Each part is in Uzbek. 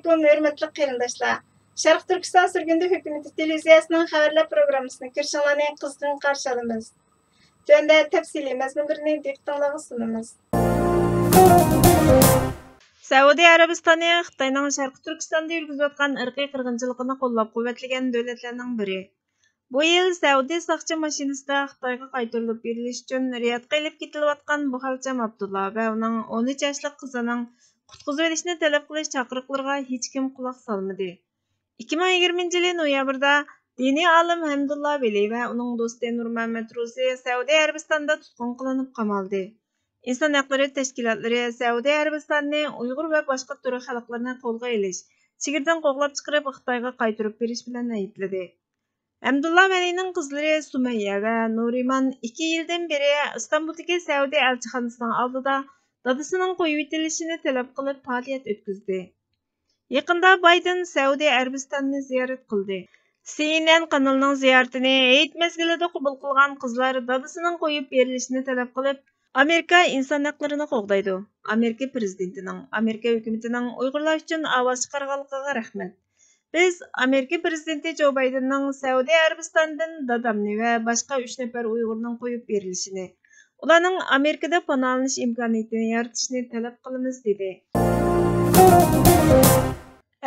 Assalamualaikum hörmətli qərindaşlar. Şərq Türkistan sürgündü hökuməti televiziyasının xəbərlər proqramısını kirşanlarını qızğın qarşı alımız. Töndə təfsili məzmunlarını diqqətinizə sunumuz. Saudiya Arabistani Xitayning Şərq Türkistanda yürgüzüb atqan irqiy qırğınçılığını qollab quvvatlagan dövlətlərning biri. Bu yıl Saudi saqçı mashinasida Xitayga qaytarılıb berilish üçün Riyadga elib ketilib atqan Buxalcam Abdullah və onun 13 yaşlı qızının qutquzub elishni talab qilish chaqiriqlariga hech kim quloq solmadi. 2020 yıl noyabrda diniy olim Hamdullah Veli və onun do'sti Nurmuhammad Ruzi Saudiya Arabistonda tutqun qilinib qamaldi. İnsan haqları təşkilatları Saudiya Arabistanını Uyğur və başqa türk xalqlarını qo'lga elish, chegirdan qo'g'lab chiqarib Xitoyga qaytarib berish bilan aybladi. Hamdullah Velining qizlari Sumayya və Nuriman 2 yildan beri İstanbuldagi Saudiya elchixonasining oldida dadasining qo'yib etilishini talab qilib faoliyat o'tkazdi. Yaqinda Biden Saudiya Arabistonini ziyorat qildi. CNN kanalining ziyoratini Hayit mezgilida qabul qilgan qizlar dadasining qo'yib berilishini talab qilib, Amerika inson haqlarini qo'g'daydi. Amerika prezidentining, Amerika hukumatining Uyg'urlar uchun ovoz chiqarganligiga rahmat. Biz Amerika prezidenti Joe Bidenning Saudiya Arabistondan dadamni va boshqa 3 nafar Uyg'urning qo'yib berilishini, ularning Amerikada panohlanish imkoniyatini yaratishni talab qilamiz dedi.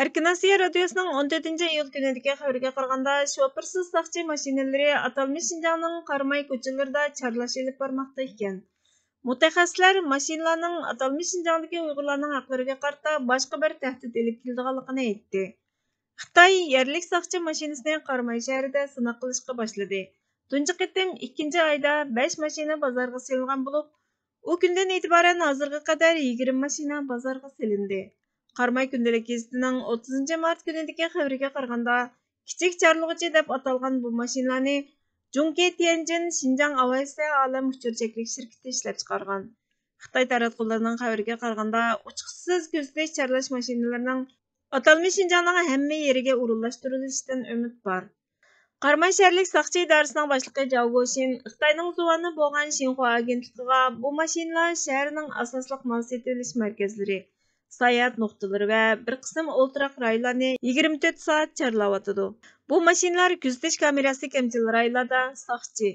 Erkin Asiya Radiosu'nun 14 iyul günündeki xəbərə qaraganda şofersiz saqçı mashinalari atalmış Şinjanning Qarmay ko'chalarida charlash elib bormoqda ekan. Mutaxassislar mashinalarning atalmış Şinjandagi Uyg'urlarning haqlariga qarata boshqa bir tahdid elib keldiganligini aytdi. Xitoy yerlik saqçı mashinasini Qarmay shahrida sinab qilishga boshladi. Tunji qitim 2 oyda 5 mashina bozorga selingan bo'lib, u kundan e'tiboran hozirga qadar 20 mashina bozorga selindi. Qarmay kundalik gazetining 30 mart günündeki xəbərə qaraganda kichik charlığıcı deb atalgan bu mashinalarni Junke Tianjin Xinjiang Avaysa Alam uçurchaklik şirketi ishlab chiqargan. Xitoy taratqullarining xəbərə qaraganda uçqusuz ko'zlash charlash mashinalarining atalmış Xinjiangning hamma yeriga o'rinlashtirilishidan umid bor. Qarmay shaharlik saqchi idorasining boshlig'i Zhao Guoxin Xitoyning zuvani bo'lgan Xinhua agentligiga bu mashinalar shaharning asosliq mal sotilish markazlari, sayohat nuqtalari va bir qism o'ltiraq rayonlarni 24 soat charlayotidi. Bu mashinalar kuzatish kamerasi kamchil rayonlarda saqchi,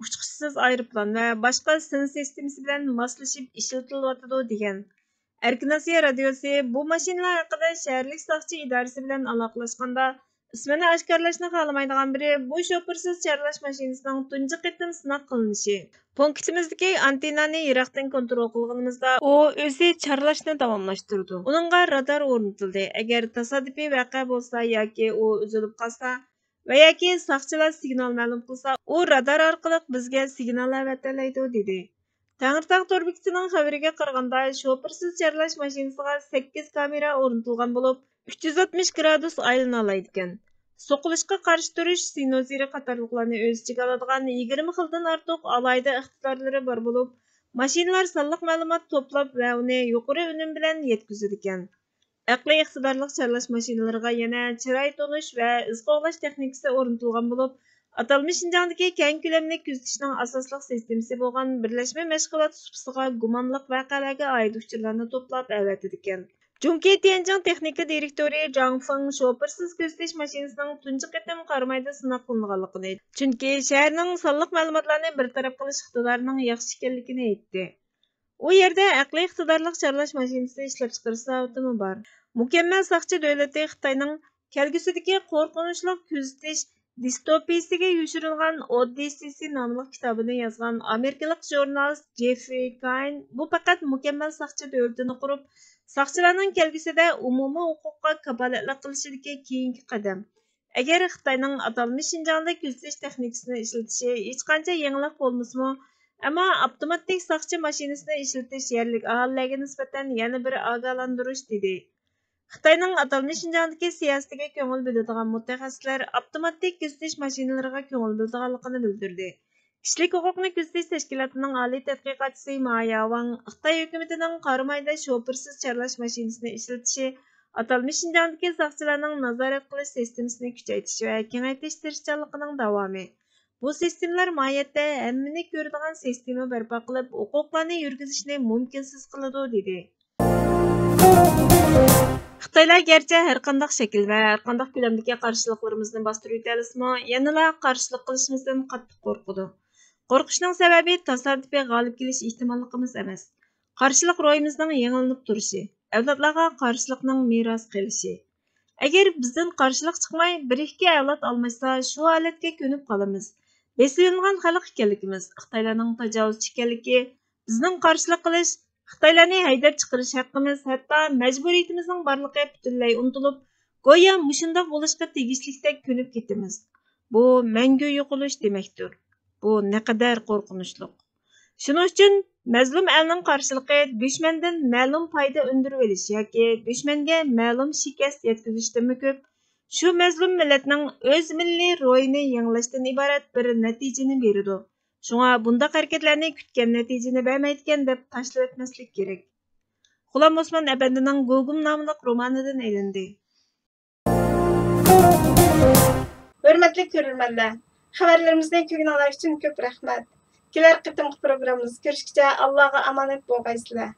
uçqushsiz aeroplan va boshqa sin sistemasi bilan moslashib ishlatilyotidi degan. Erkin Asiya radiosi bu mashinalar haqida shaharlik saqchi idorasi bilan aloqalashganda ismini oshkorlashni xohlamaydigan biri bu shofersiz charlash mashinasining tunji qitim sinab qilinishi. Punktimizdagi antennani yiroqdan kontrol qilganimizda u o'zi charlashni davomlashtirdi. Uningga radar o'rnatildi. Agar tasodifiy voqea bo'lsa yoki u uzilib qolsa va yoki saqchilar signal ma'lum qilsa, u radar orqali bizga signal avatiladi dedi. Tangirtaq to'rbekisining xabariga qaraganda shofersiz charlash mashinasiga 8 kamera o'rnatilgan bo'lib, 360 gradus aylana oladi ekan. So'qilishga qarshi turish sinoziri qatorliqlarni o'z ichiga oladigan 20 xildan ortiq alayda iqtidorlari bor bo'lib, mashinalar sonliq ma'lumot to'plab va uni yuqori unum bilan yetkazadi ekan. Aqliy iqtidorli charlash mashinalariga yana chiroy tonish va iz qo'g'lash texnikasi o'rnatilgan bo'lib, atalmış Şinjandagi keng ko'lamli kuzatishning asosli sistemasi bo'lgan birlashma mashg'ulot supsiga gumonliq voqealarga oid uchurlarni to'plab avatadi ekan. Junke Tianjin texnika direktori Zhang Feng shofersiz kuzatish mashinasining tunji qitim Qarmayda sinab qilinganligini aytdi. Chunki shaharning sonliq ma'lumotlarni bartaraf qilish iqtidorining yaxshi ekanligini aytdi. U yerda aqliy iqtidorli charlash mashinasi ishlab chiqarish zavodi bor. Mukammal saqchi davlati Xitoyning kelgusidagi qo'rqinchli kuzatish distopiyasiga yoshirilgan Odyssey nomli kitobini yozgan amerikalik jurnalist Jeffrey Kain bu faqat mukammal saqchi davlatini qurib, saqchilarning kelgusida umumiy huquqqa kafolatlik qilishidagi keyingi qadam. Agar Xitoyning atalmış Şinjanda kuzatish texnikasini ishlatishi hech qancha yangilik bo'lmasa-mu, ammo avtomatik saqchi mashinasini ishlatish yerlik aholilarga nisbatan yana bir ogohlantirish dedi. Xitoyning atalmış Şinjandagi siyosatiga ko'ngil bo'ladigan mutaxassislar avtomatik kuzatish mashinalariga ko'ngil bo'ladiganligini bildirdi. Kishilik huquqni kuzatish tashkilotining oliy tadqiqotchisi Maya Wang Xitoy hukumatining Qarmayda shofersiz charlash mashinasini ishlatishi atalmış Şinjandagi saqchilarning nazorat qilish sistemasini kuchaytirish va kengaytirish tirishchanligining davomi. Bu sistemalar mohiyatda hammani ko'radigan sistema barpo qilib, huquqlarni yurgizishni mumkinsiz qiladi dedi. Xitaylar gerçi her qandaq şekil və hər qandaq ko'lamdagi qarshiliklarimizni bostırıb o'təlismi, yanıla qarshilik qilishimizdan qattiq qo'rqidi. Qo'rqishning sababi tasodifiy g'olib kelish ehtimolligimiz emas. Qarshilik ro'yimizning yangilanib turishi, avlodlarga qarshilikning meros qilishi. Agar bizdan qarshilik chiqmay, bir-ikki avlod almashsa, shu holatga ko'nib qolamiz. Besilingan xalq ekanligimiz, Xitoylarning tajovuzchi ekanligi, bizning qarshilik qilish Xitoylarni haydab chiqarish haqqimiz, hatto majburiyatimizning borligi butunlay unutilib, go'yo mushundoq bo'lishga tegishlikdek ko'nib ketamiz. Bu mangu yo'qolish demakdir. Bu naqadar qo'rqinchli. Shuning uchun mazlum elning qarshiligi dushmandan ma'lum foyda undirib olish yoki dushmanga ma'lum shikast yetkazishdan ko'p, shu mazlum millatning o'z milliy ro'yini yanglashdan iborat bir natijani beradi. Şuna bundaq hareketlerini kütken neticini bermeydiken deb taşlap etmeslik gerek. Xulam Osman Efendi'nin Gogum namlıq romanıdan elindi. Hürmetli görürmenler, haberlerimizden kögün alay için köp rahmet. Keler kıtımkı programımız görüşkice Allah'a emanet bolgaysızlar.